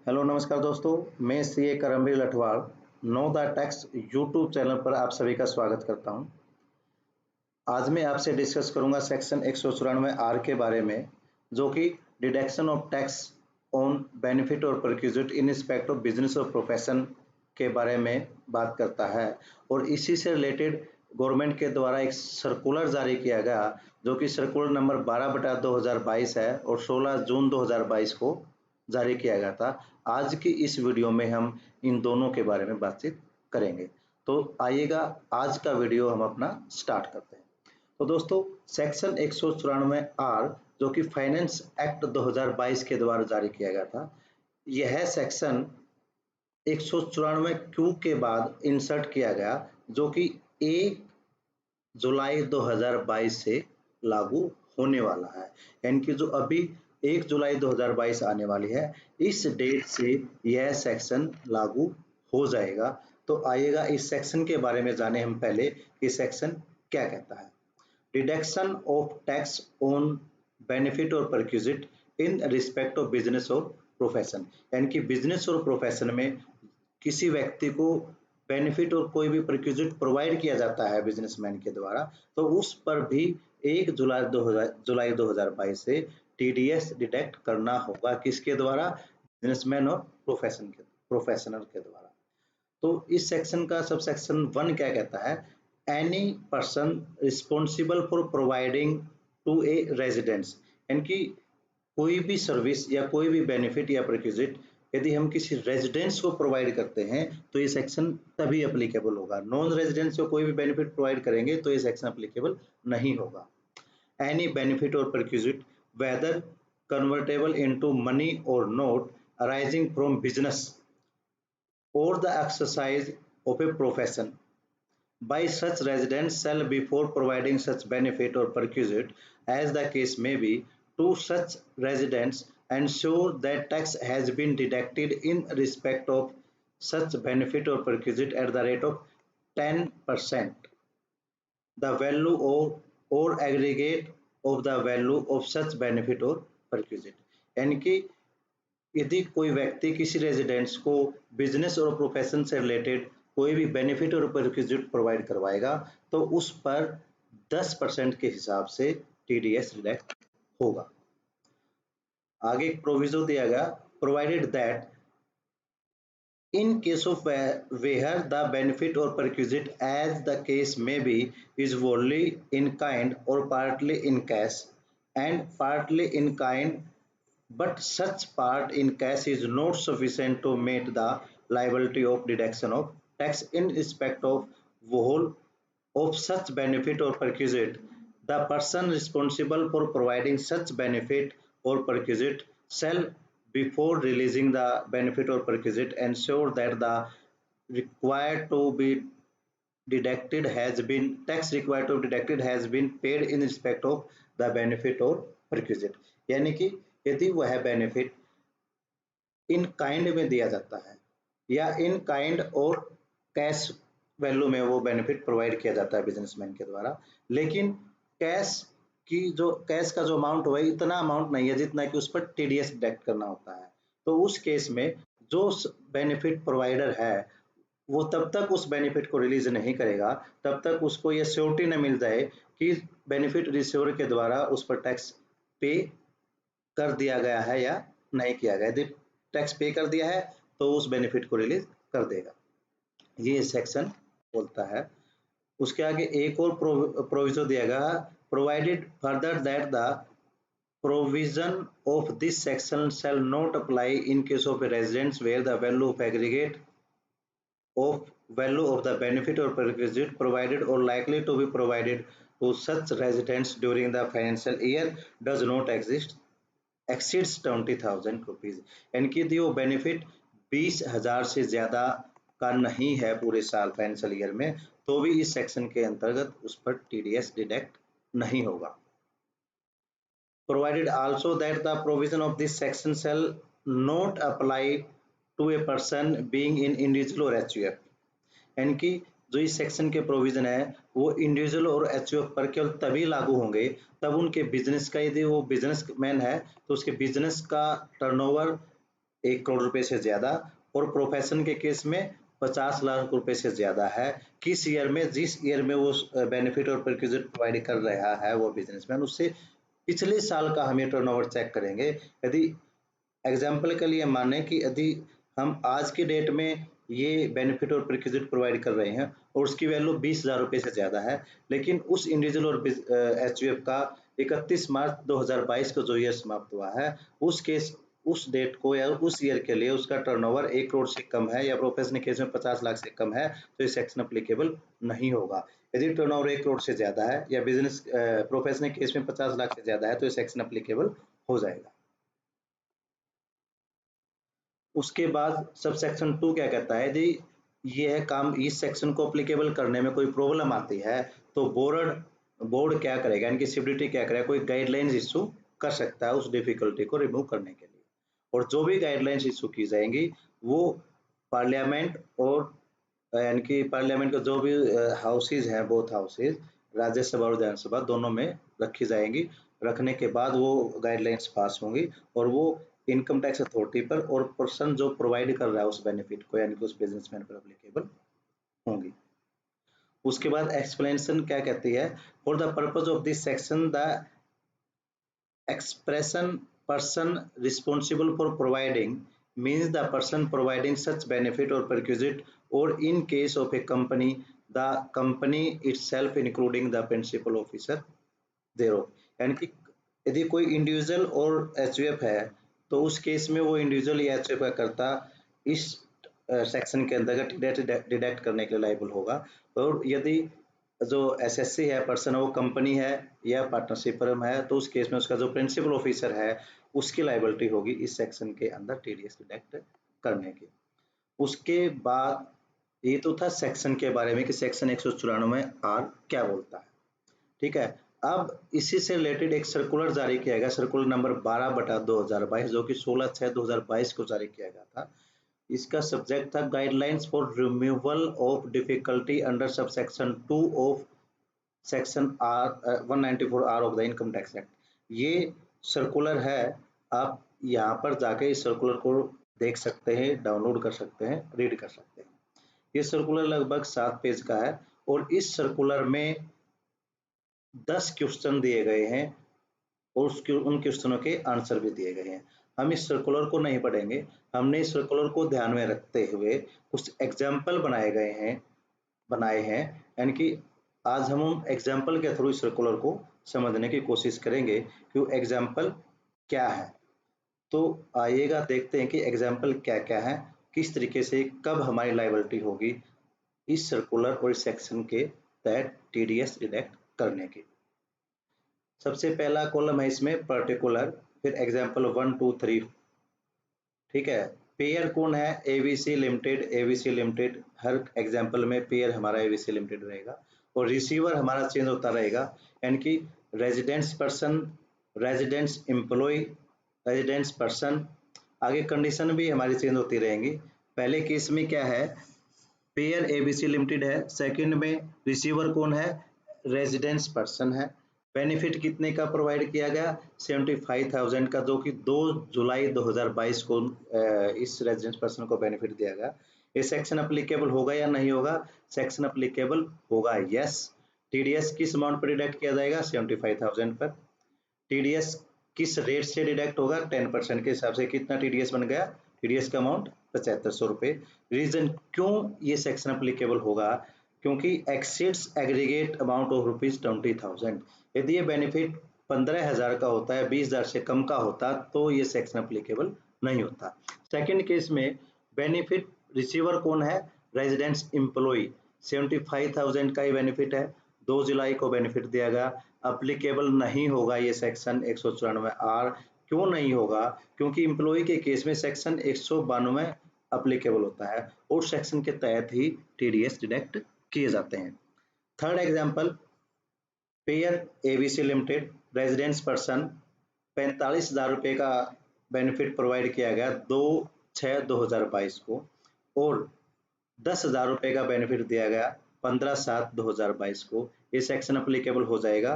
Hello नमस्कार दोस्तों, मैं CA Karambir Lathwad know the tax YouTube channel पर आप सभी का स्वागत करता हूं। आज मैं आपसे डिस्कस करूंगा सेक्शन 194 आर के बारे में, जो कि deduction of tax on benefit और perquisite in respect of business और प्रोफेशन के बारे में बात करता है। और इसी से रिलेटेड गवर्नमेंट के द्वारा एक सर्कुलर जारी किया गया, जो कि सर्कुलर नंबर 12/2022 है और 16 जून 2022 को जारी किया गया था। आज की इस वीडियो में हम इन दोनों के बारे में बातचीत करेंगे। तो आइएगा आज का वीडियो हम अपना स्टार्ट करते हैं। तो दोस्तों, सेक्शन 194 आर, जो कि फाइनेंस एक्ट 2022 के द्वारा जारी किया गया था, यह सेक्शन 194 क्यू के बाद इंसर्ट किया गया, जो कि 1 जुलाई 2022 से लागू होने वाला है। यानी कि जो अभी 1 जुलाई 2022 आने वाली है, इस डेट से यह सेक्शन लागू हो जाएगा। तो आइएगा इस सेक्शन के बारे में जाने हम पहले कि सेक्शन क्या कहता है। Deduction of tax on benefit और perquisite in respect of business और प्रोफेशन, यानी कि बिजनेस और प्रोफेशन में किसी व्यक्ति को बेनिफिट और कोई भी परक्विजिट प्रोवाइड किया जाता है बिजनेसमैन के द्वारा, तो उस पर भी 1 जुलाई 2022 से टीडीएस डिडक्ट करना होगा। किसके द्वारा? बिजनेसमैन और प्रोफेशनल के द्वारा। तो इस सेक्शन का सब सेक्शन 1 क्या कहता है? Any person responsible for providing to a residence, यानी कि कोई भी सर्विस या कोई भी बेनिफिट या परक्विजिट यदि हम किसी रेजिडेंस को प्रोवाइड करते हैं तो ये सेक्शन तभी एप्लीकेबल होगा। नॉन रेजिडेंस को कोई भी बेनिफिट प्रोवाइड करेंगे तो ये सेक्शन एप्लीकेबल नहीं होगा। एनी बेनिफिट और perquisite whether convertible into money or not arising from business or the exercise of a profession by such residents shall, before providing such benefit or perquisite as the case may be, to such residents ensure that tax has been deducted in respect of such benefit or perquisite at the rate of 10% the value or aggregate of the value of such benefit or perquisite। यानी कि यदि कोई व्यक्ति किसी residents को business और profession से related कोई भी बेनिफिट और परक्विजिट प्रोवाइड करवाएगा तो उस पर 10% के हिसाब से टीडीएस डिडक्ट होगा। आगे एक प्रोविजो दिया गया, provided that in case of where the benefit or perquisite as the case may be is wholly in kind or partly in cash and partly in kind, but such part in cash is not sufficient to meet the liability of deduction of tax in respect of whole of such benefit or perquisite, the person responsible for providing such benefit or perquisite shall, before releasing the benefit or perquisite, ensure that the required to be deducted has been tax required to be deducted has been paid in respect of the benefit or perquisite। यानी कि यदि वह benefit in kind में दिया जाता है या in kind और कैश वैल्यू में वो बेनिफिट प्रोवाइड किया जाता है बिजनेसमैन के द्वारा, लेकिन कैश का जो अमाउंट हुआ इतना अमाउंट नहीं है जितना कि उस पर टीडीएस डिडक्ट करना होता है, तो उस केस में जो बेनिफिट प्रोवाइडर है वो तब तक उस बेनिफिट को रिलीज नहीं करेगा तब तक उसको ये श्योरिटी न मिल जाए कि बेनिफिट रिसीवर के द्वारा उस पर टैक्स पे कर दिया गया है या नहीं किया गया। यदि टैक्स पे कर दिया है तो उस बेनिफिट को रिलीज कर देगा, ये सेक्शन बोलता है। उसके आगे एक और प्रोविजन दिया गया, provided further that the provision of this section shall not apply in case of residents where the value of aggregate of value of the benefit or perquisite provided or likely to be provided to such residents during the financial year does not exceeds 20,000 rupees. यानी कि यदि वो benefit 20,000 से ज्यादा का नहीं है पूरे साल फाइनेंशियल ईयर में, तो भी इस सेक्शन के अंतर्गत उस पर टीडीएस डिडक्ट नहीं होगा। Provided also that the provision of this section shall not apply to a person being in individual और एचयूएफ, यानी कि जो इस सेक्शन के प्रोविजन है वो इंडिविजुअल और एचयूएफ पर केवल तभी लागू होंगे तब उनके बिजनेस का, यदि वो बिजनेसमैन है तो उसके बिजनेस का टर्नओवर 1 करोड़ रुपए से ज्यादा, और प्रोफेशन के केस में 50 लाख रुपए से ज्यादा है। किस ईयर में, जिस ईयर में वो बेनिफिट और प्रिक्विजिट प्रोवाइड कर रहा है वो बिजनेसमैन, उससे पिछले साल का हम ये टर्नओवर चेक करेंगे। यदि एग्जाम्पल के लिए माने कि यदि हम आज की डेट में ये बेनिफिट और प्रिक्विजिट प्रोवाइड कर रहे हैं और उसकी वैल्यू 20,000 रुपए से ज्यादा है, लेकिन उस इंडिविजुअल और एचयूएफ का 31 मार्च 2022 को जो ईयर समाप्त हुआ है, उस केस उस डेट को या उस ईयर के लिए उसका टर्नओवर 1 करोड़ से कम है या प्रोफेशनल केस में 50 लाख से कम है, तो ये सेक्शन अप्लीकेबल नहीं होगा। यदि टर्नओवर 1 करोड़ से ज्यादा है या बिजनेस प्रोफेशनल केस में 50 लाख से ज्यादा है, तो ये सेक्शन अप्लीकेबल हो जाएगा। उसके बाद सब सेक्शन 2 क्या कहता है, यदि ये है काम, इस सेक्शन को अप्लीकेबल करने में कोई प्रॉब्लम आती है तो बोर्ड क्या करेगा, इनकी सिबिलिटी क्या करेगा, कोई गाइडलाइंस इशू कर सकता है उस डिफिकल्टी को रिमूव करने के लिए। और जो भी गाइडलाइंस इशू की जाएंगी वो पार्लियामेंट और यानी कि पार्लियामेंट के जो भी हाउसेज हैं, बोथ हाउसेज, राज्यसभा और विधानसभा दोनों में रखी जाएंगी। रखने के बाद वो गाइडलाइंस पास होंगी और वो इनकम टैक्स अथॉरिटी पर और पर्सन जो प्रोवाइड कर रहा है उस बेनिफिट को यानी कि उस बिजनेसमैन पर अप्लीकेबल होंगी। उसके बाद एक्सप्लेनेशन क्या कहती है, for the purpose of this section the expression person responsible for providing means the person providing such benefit or perquisite, or in case of a company the company itself including the principal officer thereof। यानी कि यदि कोई individual और HUF है तो उस case में वो इंडिविजुअल या एचयूएफ का करता इस सेक्शन के अंतर्गत डिडक्ट करने के लिए लायबल होगा। और यदि जो एसएससी है पर्सन, वो कंपनी है या पार्टनरशिप फर्म है, तो उस केस में उसका जो प्रिंसिपल ऑफिसर है उसकी लायबिलिटी होगी इस सेक्शन के अंदर टीडीएस डिडक्ट करने की। उसके बाद ये तो था सेक्शन के बारे में कि सेक्शन 194 आर क्या बोलता है, ठीक है। अब इसी से रिलेटेड एक सर्कुलर जारी किया गया, सर्कुलर नंबर 12/2022, जो कि 16/6/2022 को जारी किया गया था। इसका सब्जेक्ट था guidelines for removal of difficulty under sub section 2 of section R 194 R of the income tax act. ये सर्कुलर है, आप यहाँ पर जाके इस सर्कुलर को देख सकते हैं, डाउनलोड कर सकते हैं, रीड कर सकते हैं। ये सर्कुलर लगभग 7 पेज का है और इस सर्कुलर में 10 क्वेश्चन दिए गए हैं और उन क्वेश्चनों के आंसर भी दिए गए हैं। हम इस सर्कुलर को नहीं पढ़ेंगे, हमने इस सर्कुलर को ध्यान में रखते हुए कुछ एग्जाम्पल बनाए हैं, यानी कि आज हम एग्जाम्पल के थ्रू इस सर्कुलर को समझने की कोशिश करेंगे कि एग्जाम्पल क्या है। तो आइएगा देखते हैं कि एग्जाम्पल क्या क्या है, किस तरीके से कब हमारी लायबिलिटी होगी इस सर्कुलर और इस सेक्शन के तहत टीडीएस डिडक्ट करने की। सबसे पहला कॉलम है इसमें पर्टिकुलर, फिर एग्जाम्पल 1 2 3, ठीक है। पेयर कौन है, एबीसी लिमिटेड, एबीसी लिमिटेड, हर एग्जाम्पल में पेयर हमारा एबीसी लिमिटेड रहेगा और रिसीवर हमारा चेंज होता रहेगा, यानी कि residence person, residence employ, residence person. आगे कंडीशन भी हमारी चेंज होती रहेंगी। पहले केस में क्या है, पेयर एबीसी लिमिटेड है, सेकंड में रिसीवर कौन है, रेजिडेंस पर्सन है। बेनिफिट कितने का प्रोवाइड किया गया, 75,000 का, जो कि 2 जुलाई 2022 को इस रेजिडेंस पर्सन को बेनिफिट दिया गया। ये सेक्शन अप्लीकेबल होगा या नहीं होगा, सेक्शन अप्लीकेबल होगा, यस। टीडीएस किस अमाउंट पर डिडक्ट किया जाएगा, 75,000 पर। टीडीएस किस रेट से डिडक्ट होगा, 10% के हिसाब से। कितना टीडीएस बन गया, टीडीएस का अमाउंट 7500 रुपए। रीजन क्यों ये सेक्शन अप्लीकेबल होगा, क्योंकि एक्सीड्स एग्रीगेट अमाउंट ऑफ ₹20,000। यदि ये बेनिफिट 15,000 का होता है, 20,000 से कम का होता, तो ये सेक्शन अप्लीकेबल नहीं होता। सेकंड केस में बेनिफिट रिसीवर कौन है, रेजिडेंस एम्प्लॉय, 75,000 का ही बेनिफिट है, 2 जुलाई को बेनिफिट दिया गया, अप्लीकेबल नहीं होगा ये सेक्शन 194 आर। क्यों नहीं होगा, क्योंकि एम्प्लॉय के केस में सेक्शन 192 अप्लीकेबल होता है और सेक्शन के तहत ही टीडीएस डिडक्ट किए जाते हैं। Third example, pair ABC limited, residence person, 45,000 रुपए का बेनिफिट प्रोवाइड किया गया 2/6/2022 को और 10,000 रुपए का बेनिफिट दिया गया 15/7/2022 को। ये सेक्शन अप्लीकेबल हो जाएगा,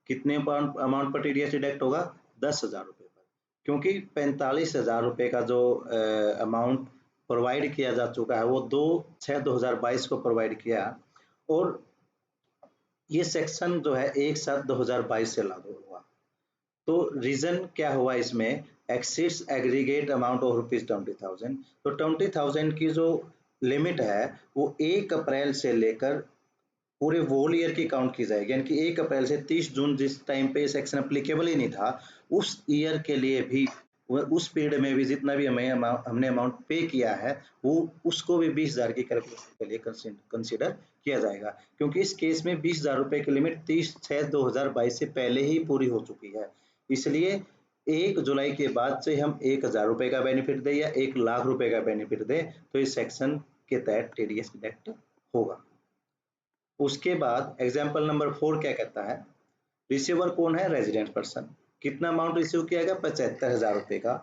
कितने अमाउंट पर टीडीएस डिडक्ट होगा, 10,000 रुपए पर। क्योंकि 45,000 रुपये का जो अमाउंट प्रोवाइड किया जा चुका है वो 2/6/2022 को प्रोवाइड किया, और ये सेक्शन जो है 1/7/2022 से लागू हुआ। तो रीजन क्या हुआ इसमें, एक्सीड्स एग्रीगेट अमाउंट ऑफ ₹20,000। तो 20,000 की जो लिमिट है वो 1 अप्रैल से लेकर पूरे होल ईयर की काउंट की जाएगी, यानी कि 1 अप्रैल से 30 जून जिस टाइम पे सेक्शन एप्लीकेबल ही नहीं था, उस ईयर के लिए भी उस पीरियड में भी जितना भी हमने अमाउंट पे किया है वो उसको भी 20,000 की कैलकुलेशन के लिए कंसिडर किया जाएगा, क्योंकि इस केस में 20,000 रुपए की लिमिट 30/6/2022 से पहले ही पूरी हो चुकी है। इसलिए 1 जुलाई के बाद से हम 1,000 रुपए का बेनिफिट दें या 1,00,000 रुपए का बेनिफिट दें तो इस सेक्शन के तहत टीडीएस डिडक्ट होगा। उसके बाद एग्जाम्पल नंबर 4 क्या कहता है, रिसीवर कौन है, रेजिडेंट पर्सन। कितना अमाउंट रिसीव किया गया, 75,000 रुपए का,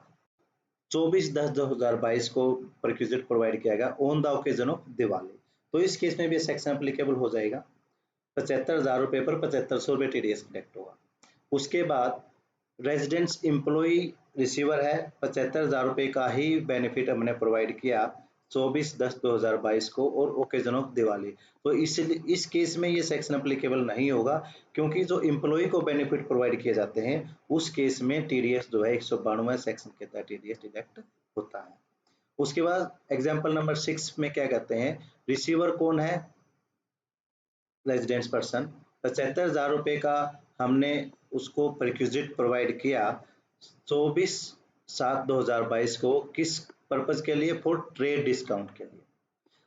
24/10/2022 को रिक्विजिट प्रोवाइड किया गया on the occasion of Diwali. तो इस केस में भी सेक्शन एप्लीकेबल हो जाएगा, 75,000 रुपए पर 7500 रुपए टीडीएस डिडक्ट होगा। उसके बाद रेजिडेंट्स एम्प्लॉई रिसीवर है, 75,000 रुपए का ही बेनिफिट हमने प्रोवाइड किया 24/10/2022 को और ओकेजन ऑफ दिवाली। तो इसलिए इस केस में ये सेक्शन एप्लीकेबल नहीं होगा, क्योंकि जो एम्प्लॉई को बेनिफिट प्रोवाइड किए जाते हैं उस केस में टीडीएस जो है 192 सेक्शन के तहत टीडीएस डिडक्ट होता है। उसके बाद एग्जाम्पल नंबर 6 में क्या कहते हैं, रिसीवर कौन है, रेजिडेंस पर्सन। 75,000 रुपए का हमने उसको रिक्विजिट प्रोवाइड किया 24/7/2022 को, किस पर्पज के लिए, फॉर ट्रेड डिस्काउंट के लिए,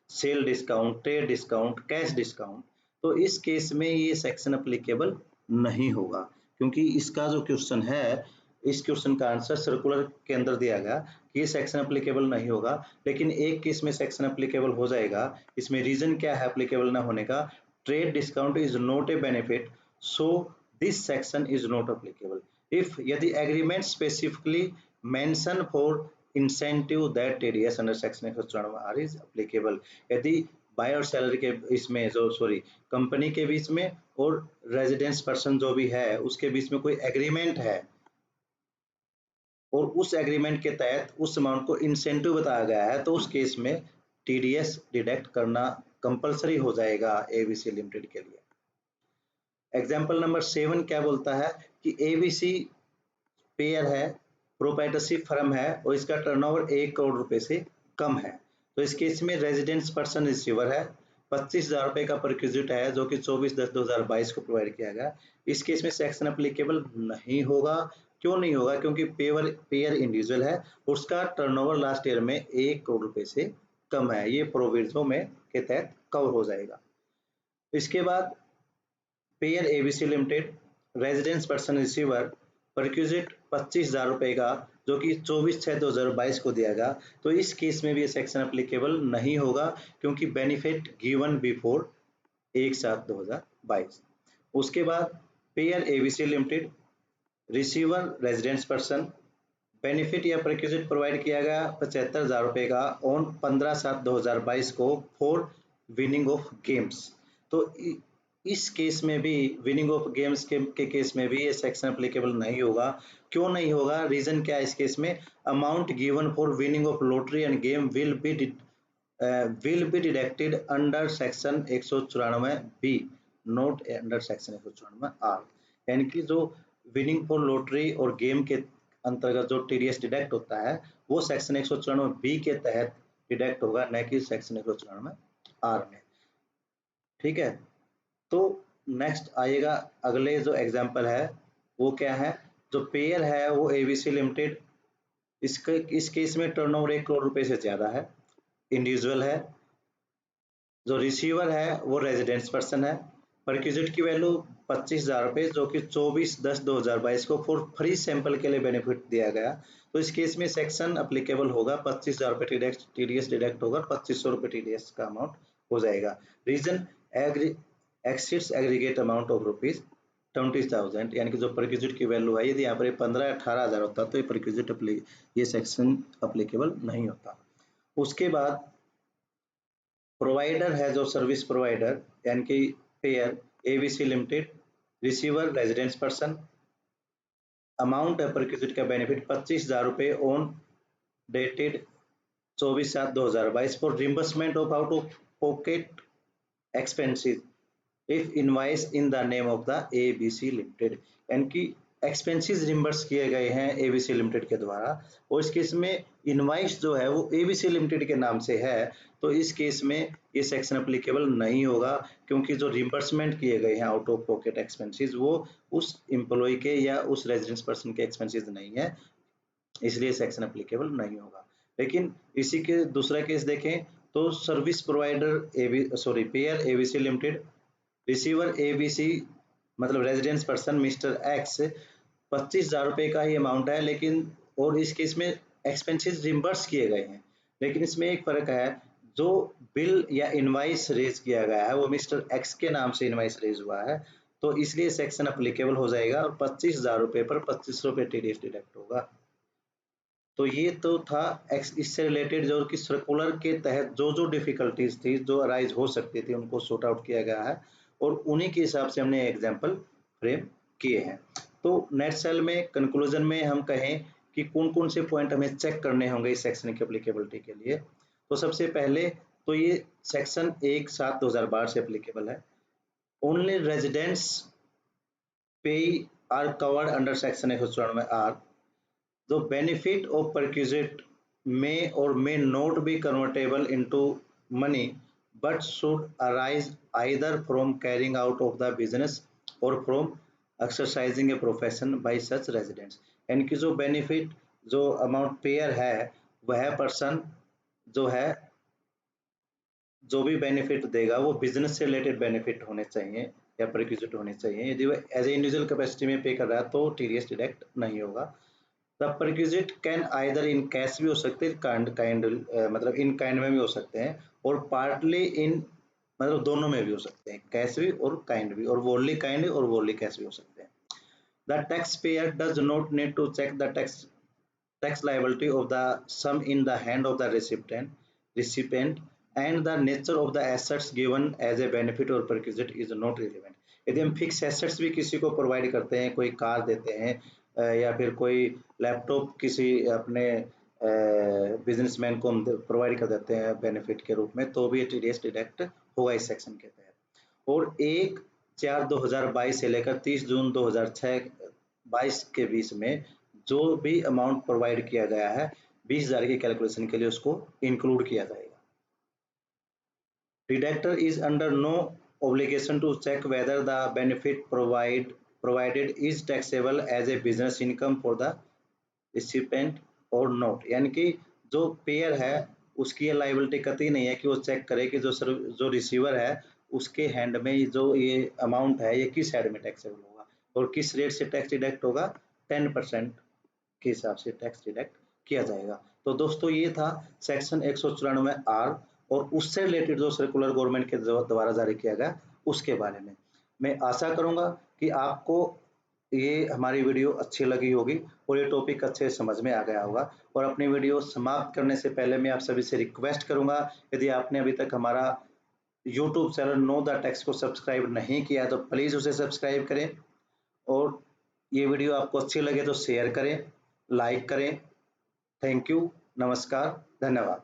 sale discount, trade discount, cash discount. तो इस केस में ये सेक्शन अप्लीकेबल नहीं होगा, क्योंकि इसका जो क्वेश्चन है इस क्वेश्चन का आंसर सर्कुलर के अंदर दिया गया कि ये सेक्शन अप्लीकेबल नहीं होगा, लेकिन एक केस में सेक्शन अप्लीकेबल हो जाएगा। इसमें रीजन क्या है अप्लीकेबल ना होने का, trade discount is not a benefit, so this section is not applicable. If यदि agreement specifically mention for incentive that TDS under section 194 is applicable. यदि बाय और सेलर के इसमें जो कंपनी के बीच में और रेजिडेंस पर्सन जो भी है उसके बीच में कोई एग्रीमेंट है और उस एग्रीमेंट के तहत उस अमाउंट को इंसेंटिव बताया गया है, तो उस केस में टीडीएस डिडक्ट करना कंपलसरी हो जाएगा एबीसी लिमिटेड के लिए। एग्जाम्पल नंबर 7 क्या बोलता है कि एबीसी पेयर है, प्रोप्राइटरशिप फर्म है और इसका टर्नओवर 1 करोड़ रुपए से कम है। तो इस केस में रेजिडेंस पर्सन रिसीवर है, 25,000 रुपए का परक्विजिट है जो कि 24/10/2022 को प्रोवाइड किया गया। इस केस में सेक्शन एप्लीकेबल नहीं होगा। क्यों नहीं होगा, क्योंकि पेयर इंडिविजुअल है, उसका टर्नओवर लास्ट ईयर में 1 करोड़ रुपए से कम है, ये प्रोविजन में के तहत कवर हो जाएगा। इसके बाद pair ABC limited, residence person receiver, perquisite 25,000 रुपए का जो कि 24/6/2022 को दिया गया। तो इस केस में भी ये सेक्शन एप्लीकेबल नहीं होगा, क्योंकि बेनिफिट गिवन बिफोर 1/7/2022। उसके बाद pair ABC limited, receiver residence person, benefit या परक्विजिट प्रोवाइड किया गया 75,000 रुपए का ऑन 15/7/2022 को फॉर विनिंग ऑफ गेम्स। तो इस केस में भी विनिंग ऑफ गेम्स के केस में भी ये सेक्शन एप्लीकेबल नहीं होगा। क्यों नहीं होगा, रीजन क्या है इस केस में, amount given for winning of lottery and game will be deducted under section 194 B, not under section 194 R. यानी कि जो विनिंग फॉर लॉटरी और गेम के अंतर्गत जो टीडीएस डिडक्ट होता है वो सेक्शन 194 बी के तहत डिडक्ट होगा, न कि सेक्शन 194 आर में। ठीक है, तो नेक्स्ट आएगा अगले जो एग्जांपल है वो क्या है, जो पेयर है वो एबीसी लिमिटेड, इस केस में टर्नओवर 1 करोड़ रुपए से ज्यादा है, इंडिविजुअल है, जो रिसीवर है वो रेजिडेंस पर्सन है, परक्विजिट की वैल्यू 25,000 रुपए जो कि 24/10/2022 को फॉर फ्री सैंपल के लिए बेनिफिट दिया गया। तो इस केस में सेक्शन अप्लीकेबल होगा, 25,000 रुपए टीडीएस डिडक्ट होगा, 2500 रुपए टीडीएस का अमाउंट हो जाएगा। Reason exceeds aggregate amount of ₹20,000, यानी कि जो परक्विजिट की वैल्यू है यदि यहाँ पर 15-18,000 होता तो ये परक्विजिट ये सेक्शन अप्लीकेबल नहीं होता। उसके बाद प्रोवाइडर है जो सर्विस प्रोवाइडर, यानी कि pair ABC limited, receiver residence person, amount है परक्विजिट का बेनिफिट 25,000 रुपये on dated 24/7/2022 for reimbursement of out of pocket expenses if invoice in the name of the ABC limited, यानी कि एक्सपेंसेस रिम्बर्स किए गए हैं एबीसी लिमिटेड के द्वारा, और इस केस में इनवाइस जो है वो एबीसी लिमिटेड के नाम से है, तो इस केस में ये सेक्शन अप्लीकेबल नहीं होगा, क्योंकि जो रिम्बर्समेंट किए गए हैं आउट ऑफ पॉकेट एक्सपेंसेस वो उस एम्प्लॉय के या उस रेजिडेंस पर्सन के एक्सपेंसेस नहीं है, इसलिए सेक्शन अप्लीकेबल नहीं होगा। लेकिन इसी के दूसरा केस देखें तो service provider pair ABC limited, receiver ABC मतलब रेजिडेंस पर्सन मिस्टर एक्स, 25,000 रुपये का ही अमाउंट है, लेकिन और इस केस में एक्सपेंसेस रिम्बर्स किए गए हैं, लेकिन इसमें एक फर्क है, जो बिल या इनवाइस रेज किया गया है वो मिस्टर एक्स के नाम से इनवाइस रेज हुआ है, तो इसलिए सेक्शन अप्लीकेबल हो जाएगा और 25,000 रुपये पर 25 रुपये टीडीएस डिडक्ट होगा। तो ये तो था इससे रिलेटेड जो कि सर्कुलर के तहत जो जो डिफिकल्टीज थी जो अराइज हो सकती थी उनको सॉर्ट आउट किया गया है, और उन्हीं के हिसाब से हमने एग्जाम्पल फ्रेम किए हैं। तो नेट सेल में कंक्लूजन में हम कहें कि कौन कौन से पॉइंट हमें चेक करने होंगे इस सेक्शन की एप्लीकेबिलिटी के लिए, तो सबसे पहले तो ये सेक्शन 1/7/2012 से एप्लीकेबल है। Only residents payee are covered under section 194 R. The benefit of perquisite may or may not be convertible into money, but should arise either from carrying out of the business or from exercising a profession by such residents। यानी कि जो benefit जो amount pair है वह person जो है जो भी बेनिफिट देगा वो बिजनेस से रिलेटेड बेनिफिट होने चाहिए या परक्विजिट होने चाहिए। यदि वह एज ए इंडिविजुअल कैपेसिटी में पे कर रहा है तो टीडीएस डिडक्ट नहीं होगा। The perquisite can either in cash भी हो सकते हैं, काइंड मतलब इन काइंड में भी हो सकते हैं, और पार्टली इन मतलब दोनों में भी हो सकते हैं, कैश भी और काइंड भी, और वोनली काइंड और वोनली कैश भी हो सकते हैं। The tax payer does not need to check the tax liability of the sum in the hand of the recipient and the nature of the assets given as a benefit or perquisite is not relevant। यदि हम fix assets भी किसी को provide करते हैं, कोई car देते हैं या फिर कोई लैपटॉप किसी अपने बिजनेसमैन को हम प्रोवाइड कर देते हैं बेनिफिट के रूप में, तो भी टीडीएस डिडक्ट होगा इस सेक्शन के तहत। और 1/4/2022 से लेकर 30 जून 2022 के बीच में जो भी अमाउंट प्रोवाइड किया गया है 20,000 की कैलकुलेशन के लिए उसको इंक्लूड किया जाएगा। Deductor is under no obligation to check whether the benefit provided is taxable as a business income for the recipient or not। यानी कि जो पेयर है उसकी ये लाइबिलिटी कतई नहीं है कि वो चेक करे कि जो रिसीवर है उसके हैंड में जो ये अमाउंट है ये किस हेड में टैक्सेबल होगा और किस रेट से टैक्स डिडक्ट होगा, 10% के हिसाब से टैक्स डिडक्ट किया जाएगा। तो दोस्तों ये था सेक्शन 194 और उससे रिलेटेड जो सर्कुलर गवर्नमेंट के द्वारा जारी किया गया उसके बारे में। मैं आशा करूंगा कि आपको ये हमारी वीडियो अच्छी लगी होगी और ये टॉपिक अच्छे समझ में आ गया होगा। और अपनी वीडियो समाप्त करने से पहले मैं आप सभी से रिक्वेस्ट करूंगा, यदि आपने अभी तक हमारा YouTube channel no the tax को सब्सक्राइब नहीं किया है तो प्लीज़ उसे सब्सक्राइब करें, और ये वीडियो आपको अच्छी लगे तो शेयर करें, लाइक करें। थैंक यू, नमस्कार, धन्यवाद।